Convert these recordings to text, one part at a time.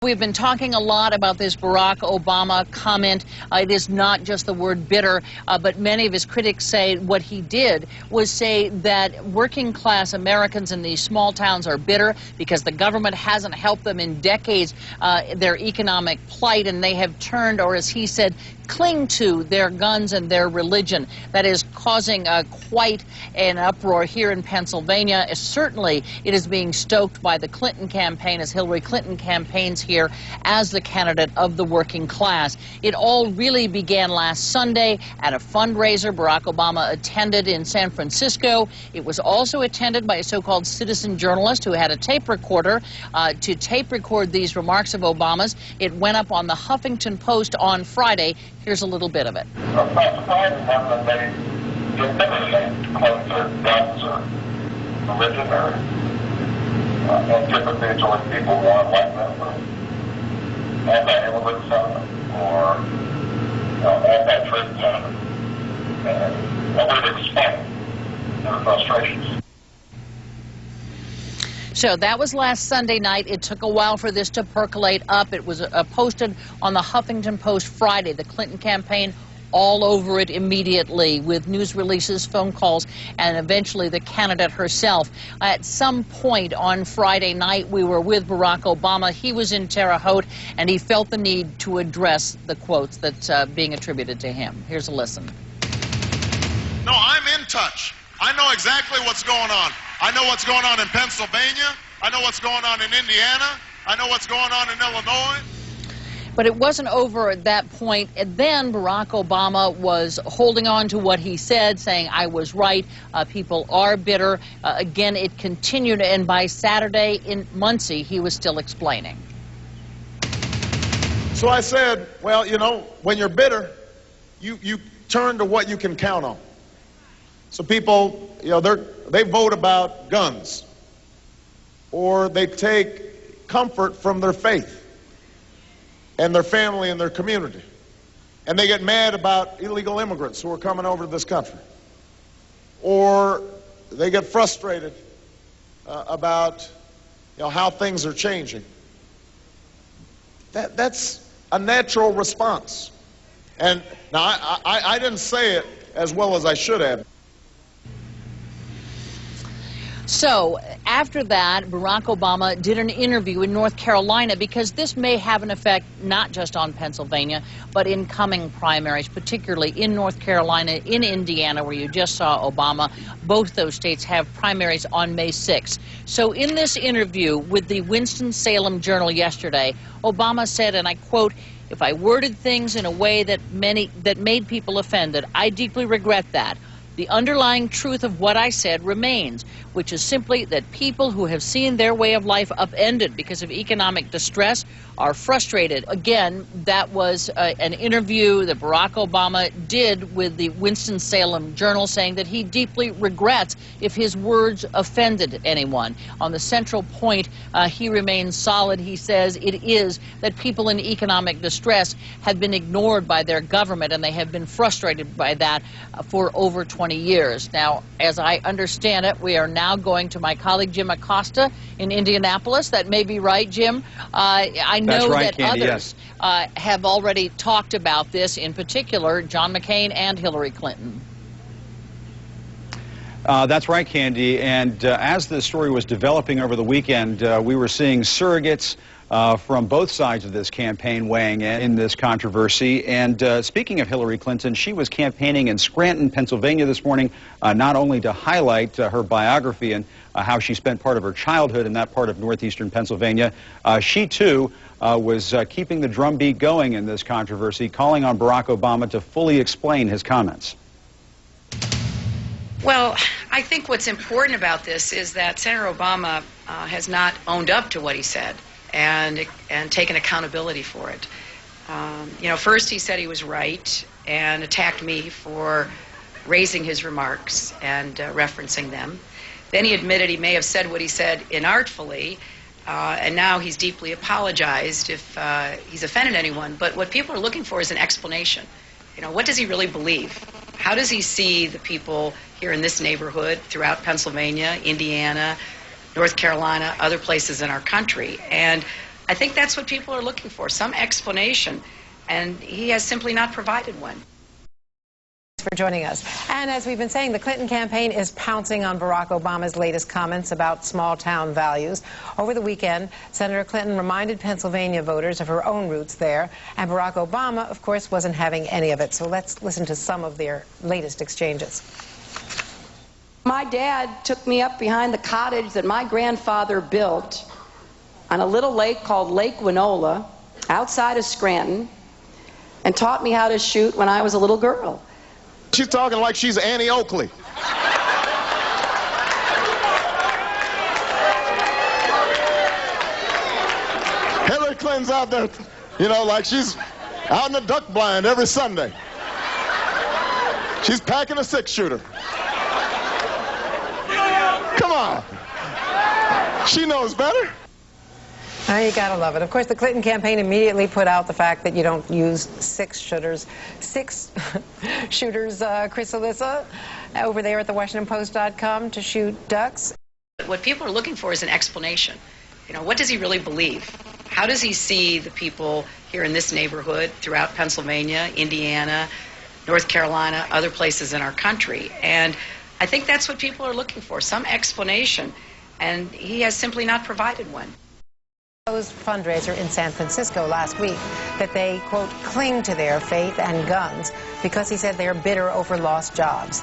We've been talking a lot about this Barack Obama comment. It is not just the word bitter, but many of his critics say what he did was say that working class Americans in these small towns are bitter because the government hasn't helped them in decades, their economic plight, and they have turned, or as he said, cling to their guns and their religion. That is causing quite an uproar here in Pennsylvania. Certainly, it is being stoked by the Clinton campaign as Hillary Clinton campaigns here as the candidate of the working class. It all really began last Sunday at a fundraiser Barack Obama attended in San Francisco. It was also attended by a so-called citizen journalist who had a tape recorder to tape record these remarks of Obama's. It went up on the Huffington Post on Friday. Here's a little bit of it. Anti-immigrant people want white members, anti-immigrant sentiment, or anti-trade sentiment, and nobody explain their frustrations. So that was last Sunday night. It took a while for this to percolate up. It was posted on the Huffington Post Friday. The Clinton campaign all over it immediately with news releases, phone calls, and eventually the candidate herself. At some point on Friday night, we were with Barack Obama. He was in Terre Haute, and he felt the need to address the quotes that's being attributed to him. Here's a listen. No, I'm in touch. I know exactly what's going on. I know what's going on in Pennsylvania. I know what's going on in Indiana. I know what's going on in Illinois. But it wasn't over at that point. And then Barack Obama was holding on to what he said, saying, I was right, people are bitter. Again, it continued, and by Saturday in Muncie, he was still explaining. So I said, well, you know, when you're bitter, you turn to what you can count on. So people, you know, they vote about guns, or they take comfort from their faith and their family and their community. And they get mad about illegal immigrants who are coming over to this country. Or they get frustrated about, you know, how things are changing. That's a natural response. And now I didn't say it as well as I should have. So after that, Barack Obama did an interview in North Carolina, because this may have an effect not just on Pennsylvania, but in coming primaries, particularly in North Carolina, in Indiana, where you just saw Obama. Both those states have primaries on May 6th. So in this interview with the Winston-Salem Journal yesterday, Obama said, and I quote, "If I worded things in a way that made people offended, I deeply regret that. The underlying truth of what I said remains, which is simply that people who have seen their way of life upended because of economic distress are frustrated." Again, that was an interview that Barack Obama did with the Winston-Salem Journal, saying that he deeply regrets if his words offended anyone. On the central point, he remains solid. He says it is that people in economic distress have been ignored by their government, and they have been frustrated by that for over 20 years. Now, as I understand it, we are now going to my colleague Jim Acosta in Indianapolis. That may be right, Jim. I know right, that Candy, others have already talked about this, in particular John McCain and Hillary Clinton. That's right, Candy. And as the story was developing over the weekend, we were seeing surrogates from both sides of this campaign weighing in this controversy. And speaking of Hillary Clinton, she was campaigning in Scranton, Pennsylvania this morning, not only to highlight her biography and how she spent part of her childhood in that part of northeastern Pennsylvania, she too was keeping the drumbeat going in this controversy, calling on Barack Obama to fully explain his comments. Well, I think what's important about this is that Senator Obama has not owned up to what he said and taken accountability for it. You know, first he said he was right and attacked me for raising his remarks and referencing them. Then he admitted he may have said what he said inartfully, and now he's deeply apologized if he's offended anyone. But what people are looking for is an explanation. You know, what does he really believe? How does he see the people here in this neighborhood, throughout Pennsylvania, Indiana, North Carolina, other places in our country? And I think that's what people are looking for, some explanation, and he has simply not provided one. For joining us. And as we've been saying, the Clinton campaign is pouncing on Barack Obama's latest comments about small-town values. Over the weekend, Senator Clinton reminded Pennsylvania voters of her own roots there, and Barack Obama, of course, wasn't having any of it. So let's listen to some of their latest exchanges. My dad took me up behind the cottage that my grandfather built on a little lake called Lake Winola outside of Scranton and taught me how to shoot when I was a little girl. She's talking like she's Annie Oakley. Hillary Clinton's out there, you know, like she's out in the duck blind every Sunday. She's packing a six-shooter. Come on. She knows better. Oh, you gotta love it. Of course, the Clinton campaign immediately put out the fact that you don't use six shooters, Chris Alyssa, over there at the WashingtonPost.com to shoot ducks. What people are looking for is an explanation. You know, what does he really believe? How does he see the people here in this neighborhood, throughout Pennsylvania, Indiana, North Carolina, other places in our country? And I think that's what people are looking for, some explanation, and he has simply not provided one. Fundraiser in San Francisco last week that they, quote, cling to their faith and guns because he said they're bitter over lost jobs.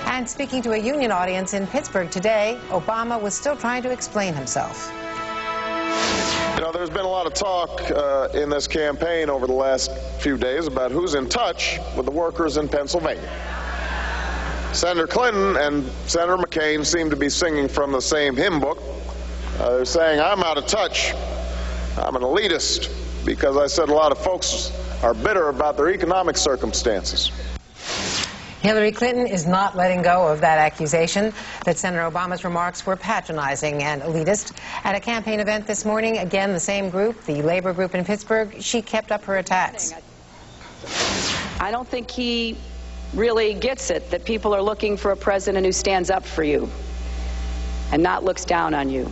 And speaking to a union audience in Pittsburgh today, Obama was still trying to explain himself. You know, there's been a lot of talk in this campaign over the last few days about who's in touch with the workers in Pennsylvania. Senator Clinton and Senator McCain seem to be singing from the same hymn book. They're saying, I'm out of touch. I'm an elitist because I said a lot of folks are bitter about their economic circumstances. Hillary Clinton is not letting go of that accusation that Senator Obama's remarks were patronizing and elitist. At a campaign event this morning, again, the same group, the labor group in Pittsburgh, she kept up her attacks. I don't think he really gets it that people are looking for a president who stands up for you and not looks down on you.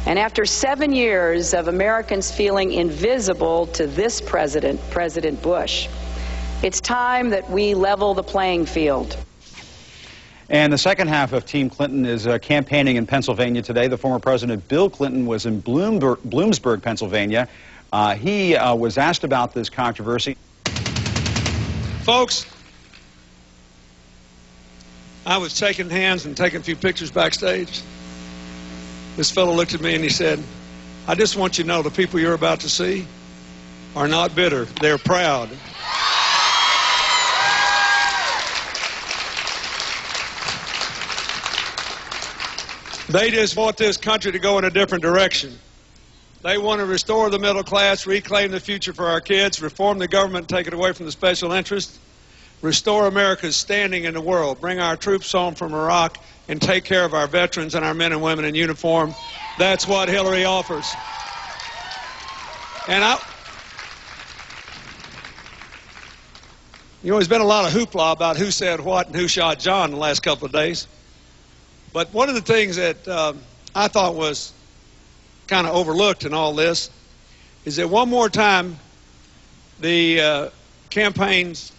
And after 7 years of Americans feeling invisible to this president, President Bush, it's time that we level the playing field. And the second half of Team Clinton is campaigning in Pennsylvania today. The former President Bill Clinton was in Bloomsburg, Pennsylvania. He was asked about this controversy. Folks, I was shaking hands and taking a few pictures backstage. This fellow looked at me and he said, I just want you to know the people you're about to see are not bitter. They're proud. They just want this country to go in a different direction. They want to restore the middle class, reclaim the future for our kids, reform the government, take it away from the special interests, restore America's standing in the world, bring our troops home from Iraq, and take care of our veterans and our men and women in uniform. That's what Hillary offers. And you know, there's been a lot of hoopla about who said what and who shot John the last couple of days. But one of the things that I thought was kind of overlooked in all this is that one more time the campaign's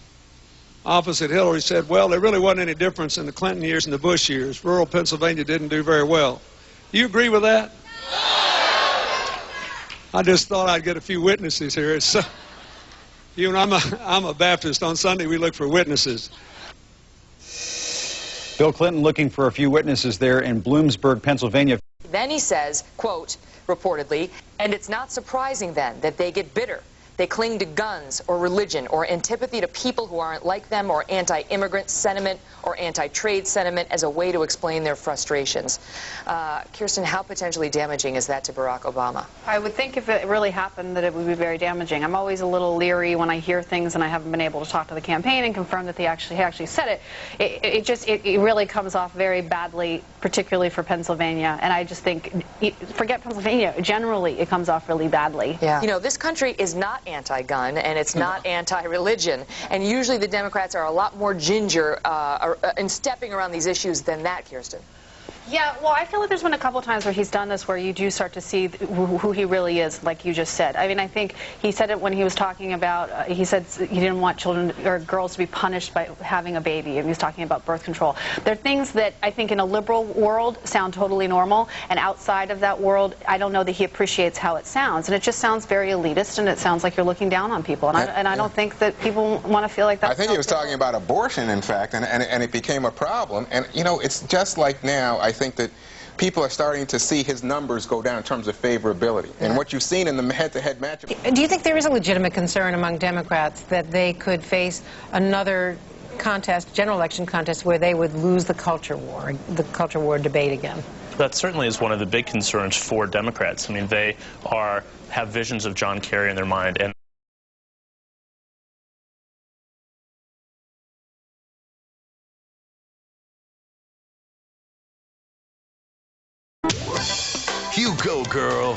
office at Hillary said, well, there really wasn't any difference in the Clinton years and the Bush years. Rural Pennsylvania didn't do very well. Do you agree with that? I just thought I'd get a few witnesses here. It's, you know, I'm a Baptist. On Sunday we look for witnesses. Bill Clinton looking for a few witnesses there in Bloomsburg, Pennsylvania. Then he says, quote, reportedly, and it's not surprising then that they get bitter. They cling to guns or religion or antipathy to people who aren't like them or anti-immigrant sentiment or anti-trade sentiment as a way to explain their frustrations. Kirsten, how potentially damaging is that to Barack Obama? I would think if it really happened that it would be very damaging. I'm always a little leery when I hear things and I haven't been able to talk to the campaign and confirm that he actually said it. It really comes off very badly, particularly for Pennsylvania. And I just think, forget Pennsylvania, generally it comes off really badly. Yeah. You know, this country is not anti-gun and it's not anti-religion, and usually the Democrats are a lot more ginger in stepping around these issues than that, Kirsten. Yeah, well, I feel like there's been a couple times where he's done this where you do start to see who he really is, like you just said. I mean, I think he said it when he was talking about, he said he didn't want children or girls to be punished by having a baby, and he was talking about birth control. There are things that I think in a liberal world sound totally normal, and outside of that world, I don't know that he appreciates how it sounds. And it just sounds very elitist, and it sounds like you're looking down on people. And I don't think that people want to feel like that. I think he was talking about abortion, in fact, and it became a problem. And, you know, it's just like now, I think that people are starting to see his numbers go down in terms of favorability. And what you've seen in the head-to-head matchup. Do you think there is a legitimate concern among Democrats that they could face another contest, general election contest, where they would lose the culture war debate again? That certainly is one of the big concerns for Democrats. I mean, they have visions of John Kerry in their mind. And you go, girl.